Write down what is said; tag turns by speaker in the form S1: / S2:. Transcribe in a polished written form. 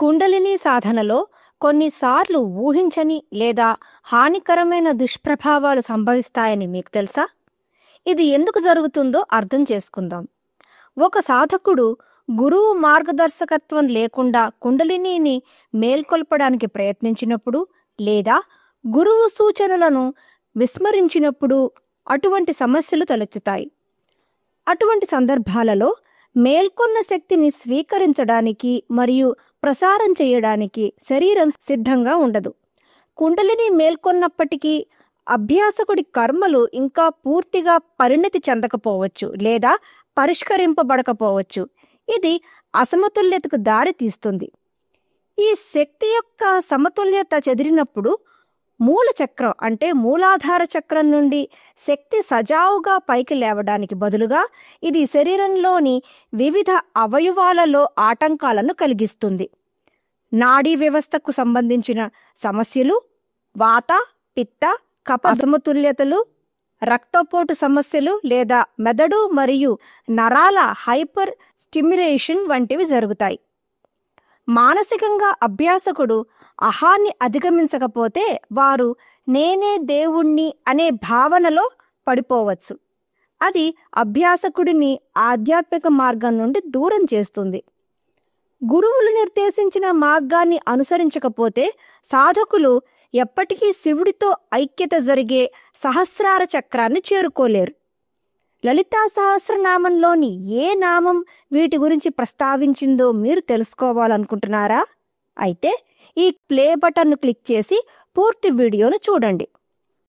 S1: కుండలిని సాధనలో కొన్నిసార్లు ఊహించని లేదా హానికరమైన దుష్ప్రభావాలు సంభవిస్తాయని మీకు తెలుసా? ఇది ఎందుకు జరుగుతుందో అర్థం చేసుకుందాం. ఒక సాధకుడు గురువు మార్గదర్శకత్వం లేకుండా కుండలినిని మేల్కొల్పడానికి ప్రయత్నించినప్పుడు లేదా గురువు సూచనలను విస్మరించినప్పుడు అటువంటి సమస్యలు తలెత్తుతాయి. అటువంటి సందర్భాలలో మేల్కొన్న శక్తిని స్వీకరించడానికి మరియు ప్రసారం చేయడానికి శరీరం సిద్ధంగా ఉండదు. కుండలిని మేల్కొన్నప్పటికీ అభ్యాసకుడి కర్మలు ఇంకా పూర్తిగా పరిణతి చెందకపోవచ్చు లేదా పరిష్కరింపబడకపోవచ్చు. ఇది అసమతుల్యతకు దారి తీస్తుంది. ఈ శక్తి యొక్క సమతుల్యత చెదిరినప్పుడు మూల చక్రం అంటే మూలాధార చక్రం నుండి శక్తి సజావుగా పైకి లేవడానికి బదులుగా ఇది శరీరంలోని వివిధ అవయవాలలో ఆటంకాలను కలిగిస్తుంది. నాడీ వ్యవస్థకు సంబంధించిన సమస్యలు, వాత, పిత్త, కఫ అసమతుల్యతలు, రక్తపోటు సమస్యలు లేదా మెదడు మరియు నరాల హైపర్ స్టిమ్యులేషన్ వంటివి జరుగుతాయి. మానసికంగా అభ్యాసకుడు అహాన్ని అధిగమించకపోతే వారు నేనే దేవుణ్ణి అనే భావనలో పడిపోవచ్చు. అది అభ్యాసకుడిని ఆధ్యాత్మిక మార్గం నుండి దూరం చేస్తుంది. గురువులు నిర్దేశించిన మార్గాన్ని అనుసరించకపోతే సాధకులు ఎప్పటికీ శివుడితో ఐక్యత జరిగే సహస్రార చక్రాన్ని చేరుకోలేరు. లలితా సహస్రనామంలోని ఏ నామం వీటి గురించి ప్రస్తావించిందో మీరు తెలుసుకోవాలనుకుంటున్నారా? అయితే ఈ ప్లే బటన్ను క్లిక్ చేసి పూర్తి వీడియోను చూడండి.